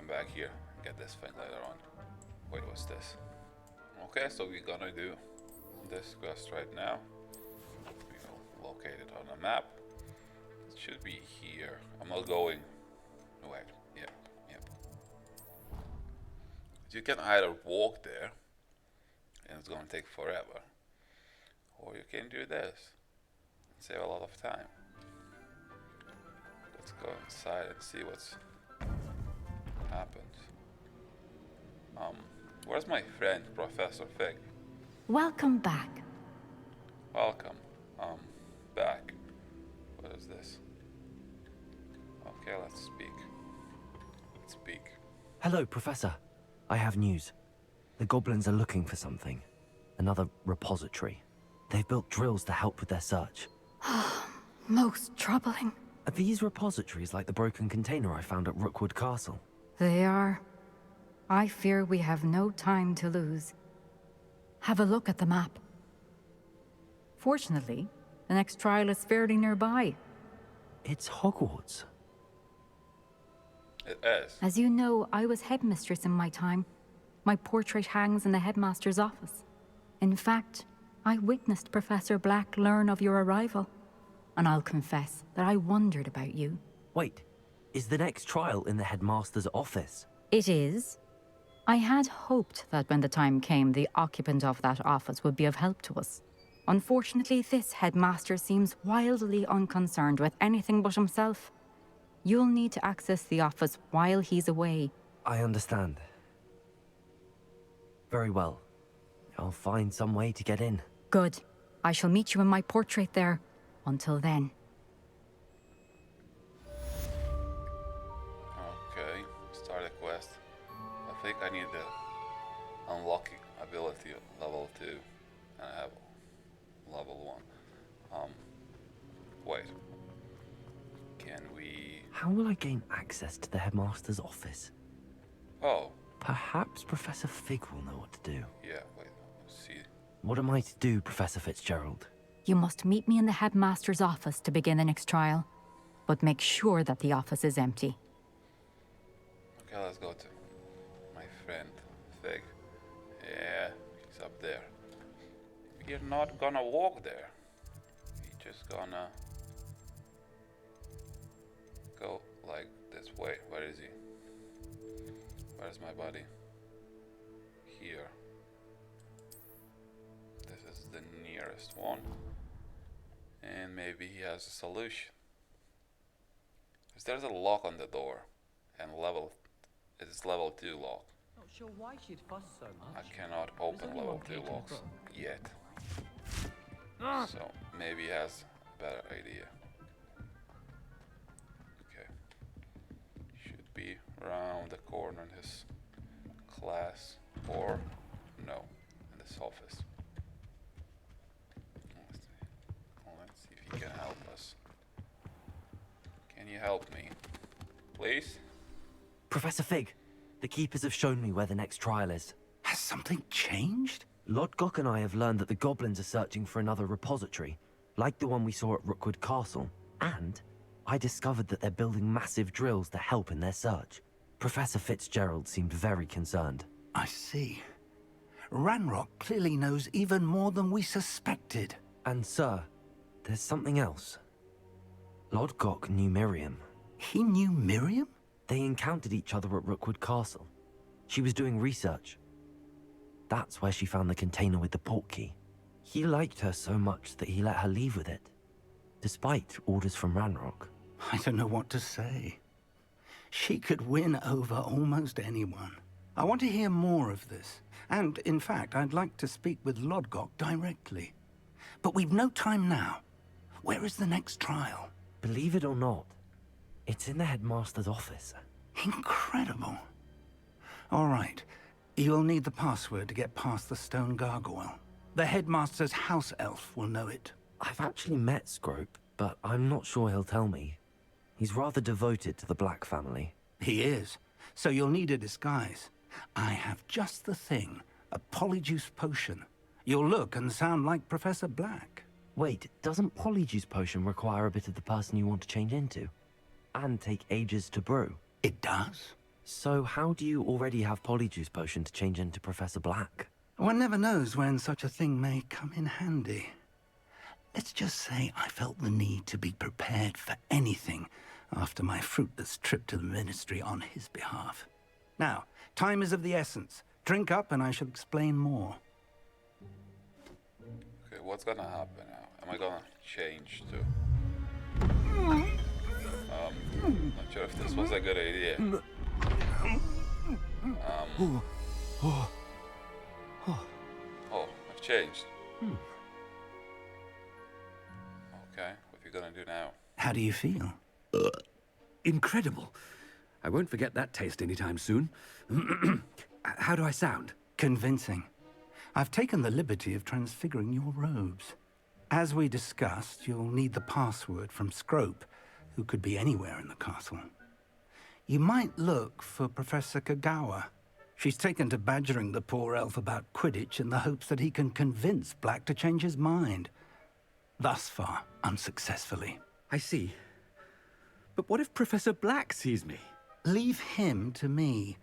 come back here and get this thing later on. Wait, what's this? Okay, so we're gonna do this quest right now. We will locate it on a map. It should be here. I'm not going. Wait, yep. You can either walk there, and it's gonna take forever, or you can do this and save a lot of time. Let's go inside and see what's happened. Where's my friend, Professor Fig? Welcome back. Welcome. Back. What is this? Okay, let's speak. Hello, Professor. I have news. The goblins are looking for something. Another repository. They've built drills to help with their search. Most troubling. Are these repositories like the broken container I found at Rookwood Castle? They are. I fear we have no time to lose. Have a look at the map. Fortunately, the next trial is fairly nearby. It's Hogwarts. It is. As you know, I was headmistress in my time. My portrait hangs in the headmaster's office. In fact, I witnessed Professor Black learn of your arrival. And I'll confess that I wondered about you. Wait, is the next trial in the headmaster's office? It is. I had hoped that when the time came, the occupant of that office would be of help to us. Unfortunately, this headmaster seems wildly unconcerned with anything but himself. You'll need to access the office while he's away. I understand. Very well. I'll find some way to get in. Good. I shall meet you in my portrait there. Until then. Okay, start a quest. I think I need the unlocking ability level 2, and I have level 1. Wait. Can we... How will I gain access to the headmaster's office? Oh, Perhaps Professor Fig will know what to do. yeah, wait, let's see. What am I to do, Professor Fitzgerald? You must meet me in the headmaster's office to begin the next trial. But make sure that the office is empty. Okay, let's go to my friend Fig. Yeah, he's up there. We're not gonna walk there. We're just gonna go like this way. Where is he? Where's my buddy? Here. This is the nearest one. And maybe he has a solution. Because there's a lock on the door. And it's level 2 lock. Not sure why she'd fuss so I much. cannot open only level one 2 key to the locks book. yet. So maybe he has a better idea. Okay. Should be around the corner in his class, or no, in this office. Let's see if he can help us. Can you help me? Please? Professor Fig, the keepers have shown me where the next trial is. Has something changed? Lodgok and I have learned that the goblins are searching for another repository, like the one we saw at Rookwood Castle. And I discovered that they're building massive drills to help in their search. Professor Fitzgerald seemed very concerned. I see. Ranrock clearly knows even more than we suspected. And sir, there's something else. Lodgok knew Miriam. He knew Miriam? They encountered each other at Rookwood Castle. She was doing research. That's where she found the container with the portkey. He liked her so much that he let her leave with it, despite orders from Ranrock. I don't know what to say. She could win over almost anyone. I want to hear more of this. And, in fact, I'd like to speak with Lodgok directly. But we've no time now. Where is the next trial? Believe it or not, it's in the headmaster's office. Incredible. All right. You'll need the password to get past the stone gargoyle. The headmaster's house elf will know it. I've actually met Scrope, but I'm not sure he'll tell me. He's rather devoted to the Black family. He is. So you'll need a disguise. I have just the thing. A Polyjuice potion. You'll look and sound like Professor Black. Wait, doesn't Polyjuice potion require a bit of the person you want to change into? And take ages to brew? It does. So how do you already have Polyjuice potion to change into Professor Black? One never knows when such a thing may come in handy. Let's just say I felt the need to be prepared for anything after my fruitless trip to the Ministry on his behalf. Now, time is of the essence. Drink up and I shall explain more. Okay, what's gonna happen now? Am I gonna change to... not sure if this was a good idea. Oh, I've changed. Okay, what are you gonna do now? How do you feel? Incredible. I won't forget that taste anytime soon. How do I sound? Convincing. I've taken the liberty of transfiguring your robes. As we discussed, you'll need the password from Scrope, who could be anywhere in the castle. You might look for Professor Kagawa. She's taken to badgering the poor elf about Quidditch in the hopes that he can convince Black to change his mind. Thus far, unsuccessfully. I see. But what if Professor Black sees me? Leave him to me.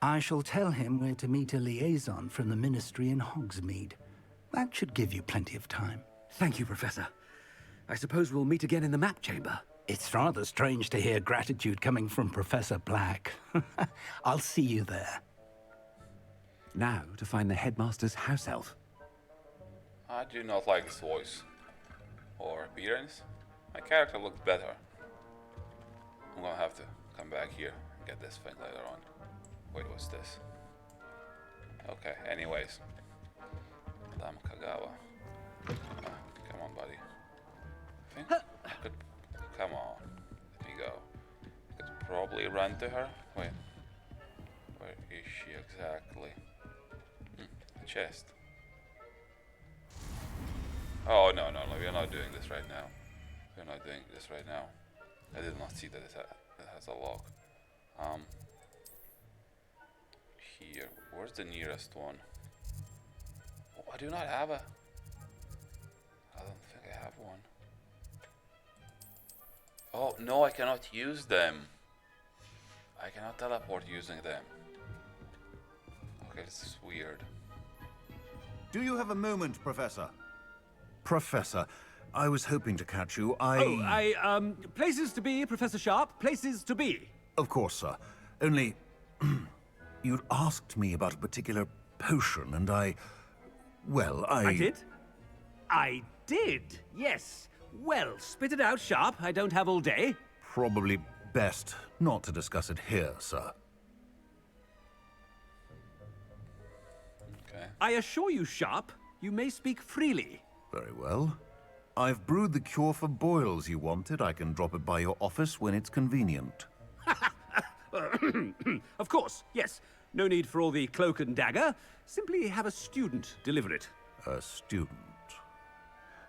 I shall tell him where to meet a liaison from the Ministry in Hogsmeade. That should give you plenty of time. Thank you, Professor. I suppose we'll meet again in the map chamber. It's rather strange to hear gratitude coming from Professor Black. I'll see you there. Now to find the headmaster's house elf. I do not like his voice or appearance. My character looks better. I'm gonna have to come back here and get this thing later on. Wait, what's this? Okay, anyways. Madame Kagawa. Come on, buddy. I think I could... Come on. Let me go. I could probably run to her. Wait. Where is she exactly? The chest. Oh, no, we're not doing this right now. We're not doing this right now. I did not see that it has a lock. Here. Where's the nearest one? Oh, I do not have a... I don't think I have one. Oh, no, I cannot use them. I cannot teleport using them. Okay, this is weird. Do you have a moment, Professor? Professor, I was hoping to catch you. Places to be, Professor Sharp. Places to be. Of course, sir. Only... you'd asked me about a particular potion, and well, I did? I did, yes. Well, spit it out, Sharp. I don't have all day. Probably best not to discuss it here, sir. Okay. I assure you, Sharp, you may speak freely. Very well. I've brewed the cure for boils you wanted. I can drop it by your office when it's convenient. Of course, yes. No need for all the cloak and dagger. Simply have a student deliver it. A student.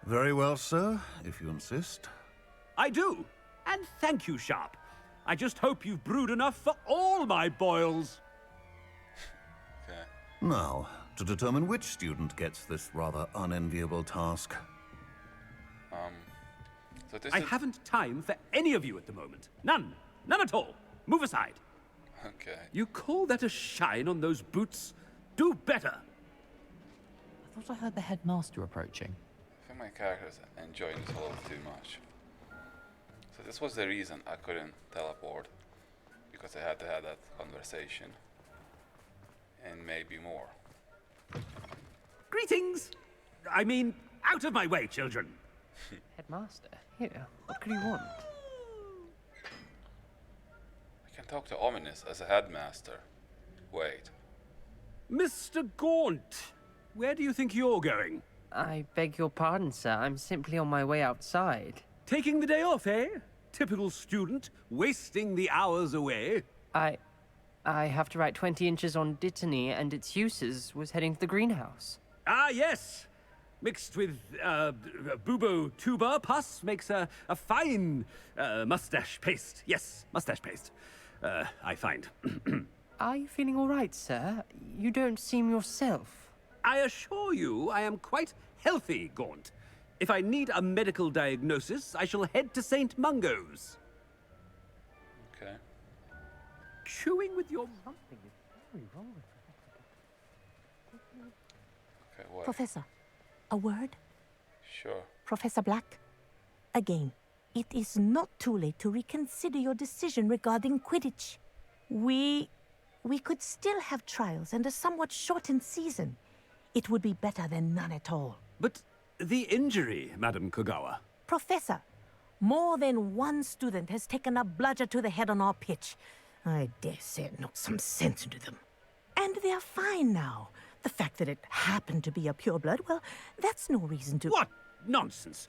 Very well, sir, if you insist. I do. And thank you, Sharp. I just hope you've brewed enough for all my boils. Okay. Now, to determine which student gets this rather unenviable task. So this I is... haven't time for any of you at the moment. None. None at all. Move aside. Okay. You call that a shine on those boots? Do better. I thought I heard the headmaster approaching. I think my character's enjoying this a little too much. So this was the reason I couldn't teleport. Because I had to have that conversation. And maybe more. Greetings. I mean, out of my way, children. Headmaster, here, what could you want? I can talk to Ominous as a headmaster. Wait. Mr. Gaunt, where do you think you're going? I beg your pardon, sir. I'm simply on my way outside. Taking the day off, eh? Typical student, wasting the hours away. I have to write 20 inches on Dittany and its uses. Was heading to the greenhouse. Ah, yes. Mixed with bubo tuber pus makes a fine mustache paste. Yes, mustache paste. I find. Are you feeling all right, sir? You don't seem yourself. I assure you I am quite healthy, Gaunt. If I need a medical diagnosis, I shall head to St. Mungo's. Okay. chewing with your... Okay, what? Professor, a word? Sure. Professor Black? Again, it is not too late to reconsider your decision regarding Quidditch. We could still have trials and a somewhat shortened season. It would be better than none at all. But the injury, Madam Kogawa. Professor, more than one student has taken a bludger to the head on our pitch. I dare say it knocked some sense into them. And they're fine now. The fact that it happened to be a pureblood, well, that's no reason to... What nonsense!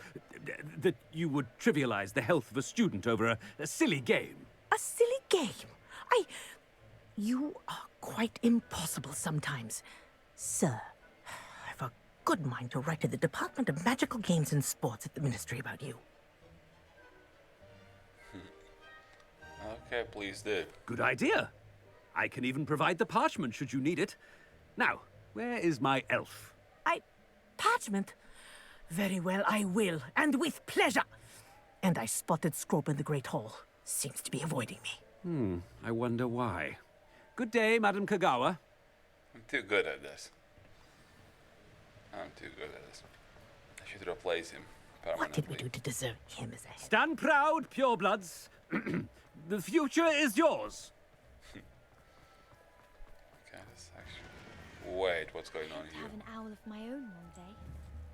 That you would trivialize the health of a student over a silly game. A silly game? You are quite impossible sometimes. Sir, I've a good mind to write to the Department of Magical Games and Sports at the Ministry about you. Okay, please do. Good idea. I can even provide the parchment should you need it. Now, where is my elf? Parchment? Very well, I will, and with pleasure. And I spotted Scrope in the Great Hall. Seems to be avoiding me. I wonder why. Good day, Madam Kogawa. I'm too good at this. I'm too good at this. I should replace him permanently. What did we do to deserve him as a head? Stand proud, purebloods. The future is yours. Okay, this actually... Wait, what's going on here? Have an owl of my own one day.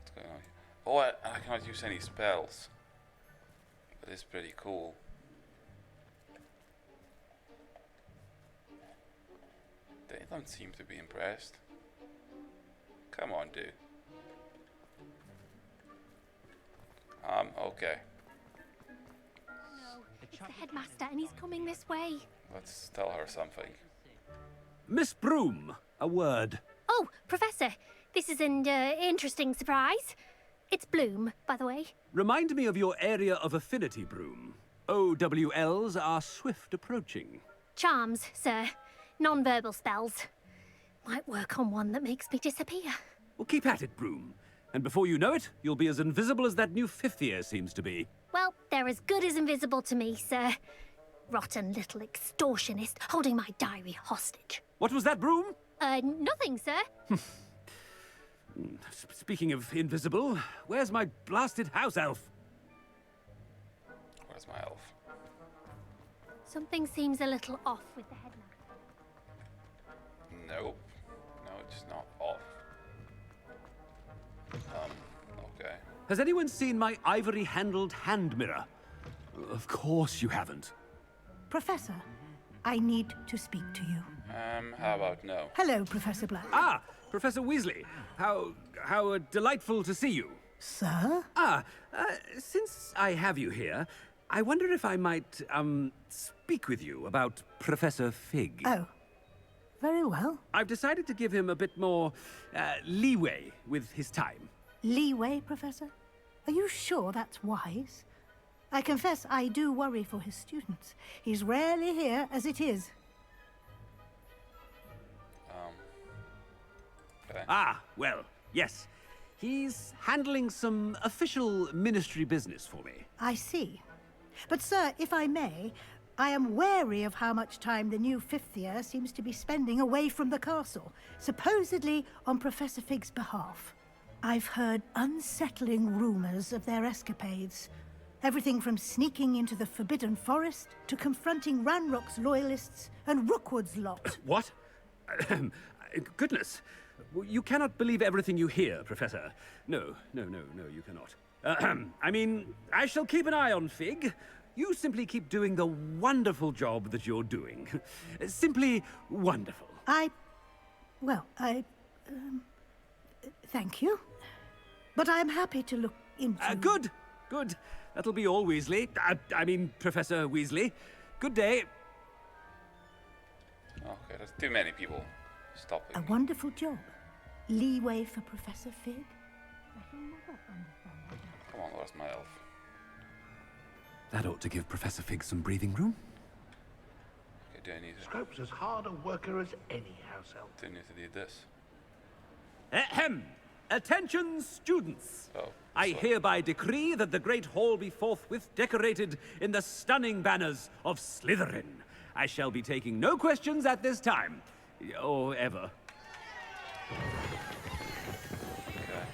What's going on here? Oh, I cannot use any spells. But it's pretty cool. They don't seem to be impressed. Come on, dude. Okay. No, it's the headmaster and he's coming this way. Let's tell her something. Miss Broom, a word. Oh, Professor, this is an interesting surprise. It's Bloom, by the way. Remind me of your area of affinity, Broom. OWLs are swift approaching. Charms, sir. Non-verbal spells. Might work on one that makes me disappear. Well, keep at it, Broom. And before you know it, you'll be as invisible as that new fifth year seems to be. Well, they're as good as invisible to me, sir. Rotten little extortionist holding my diary hostage. What was that, Broom? Nothing, sir. Speaking of invisible, where's my blasted house elf? Where's my elf? Something seems a little off with the headmaster. Nope. No, it's not off. Okay. Has anyone seen my ivory-handled hand mirror? Of course you haven't. Professor, I need to speak to you. How about no? Hello, Professor Black. Ah, Professor Weasley. How delightful to see you. Sir? Since I have you here, I wonder if I might, speak with you about Professor Fig. Oh, very well. I've decided to give him a bit more, leeway with his time. Leeway, Professor? Are you sure that's wise? I confess I do worry for his students. He's rarely here as it is. Okay. Ah, well, yes. He's handling some official ministry business for me. I see. But, sir, if I may, I am wary of how much time the new fifth year seems to be spending away from the castle, supposedly on Professor Fig's behalf. I've heard unsettling rumors of their escapades. Everything from sneaking into the Forbidden Forest to confronting Ranrock's loyalists and Rookwood's lot. What? Goodness. You cannot believe everything you hear, Professor. No, you cannot. I mean, I shall keep an eye on Fig. You simply keep doing the wonderful job that you're doing. Simply wonderful. Thank you. But I'm happy to look into... Good. That'll be all, Weasley. I mean, Professor Weasley. Good day. Okay, there's too many people stopping. A wonderful job. Leeway for Professor Fig? I shall never understand that. Come on, where's my elf? That ought to give Professor Fig some breathing room. Okay, do I need to... Scrope's as hard a worker as any house elf. Do I need to do this? Ahem! Attention, students! Oh, I sorry. hereby decree that the Great Hall be forthwith decorated in the stunning banners of Slytherin, I shall be taking no questions at this time. Or ever. Okay.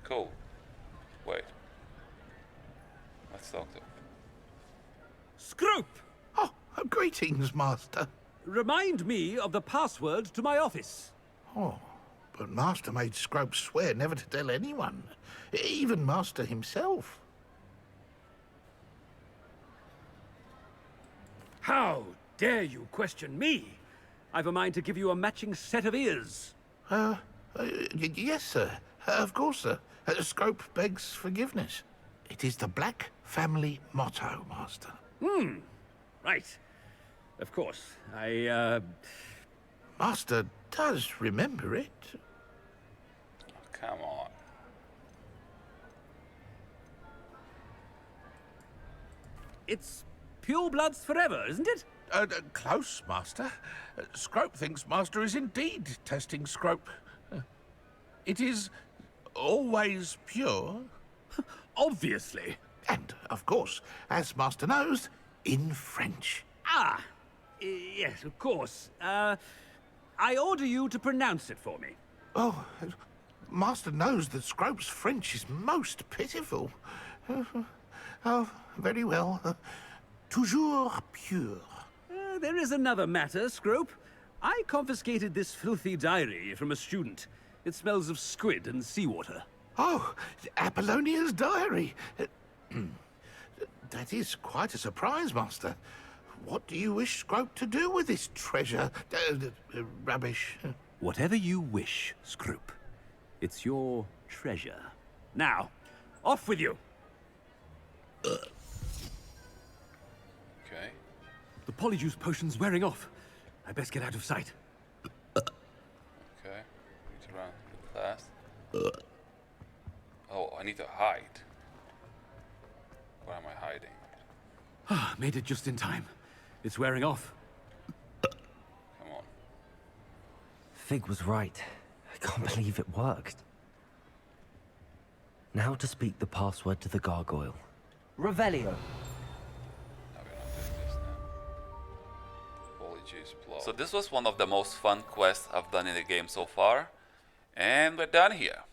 Cool. Wait. Let's talk to him. Scrope! Oh, greetings, Master. Remind me of the password to my office. Oh, but Master made Scrope swear never to tell anyone. Even Master himself. How dare you question me? I've a mind to give you a matching set of ears. Yes, sir. Of course, sir. Scrope begs forgiveness. It is the Black family motto, Master. Right. Of course. Master does remember it. Oh, come on. It's pure bloods forever, isn't it? Close, Master. Scrope thinks Master is indeed testing Scrope. It is always pure. Obviously. And, of course, as Master knows, in French. Ah! Yes, of course. I order you to pronounce it for me. Oh, Master knows that Scrope's French is most pitiful. Oh, very well. Toujours pure. There is another matter, Scrope. I confiscated this filthy diary from a student. It smells of squid and seawater. Oh, Apollonia's diary. That is quite a surprise, Master. What do you wish Scrope to do with this treasure? Rubbish. Whatever you wish, Scrope. It's your treasure. Now, off with you. Okay. The Polyjuice potion's wearing off. I best get out of sight. Okay. Need to run fast. Oh, I need to hide. Where am I hiding? Ah, made it just in time. It's wearing off. Come on. Fig was right. I can't believe it worked. Now to speak the password to the gargoyle. Revelio. No, we're not doing this now. Polyjuice plot. So this was one of the most fun quests I've done in the game so far. And we're done here.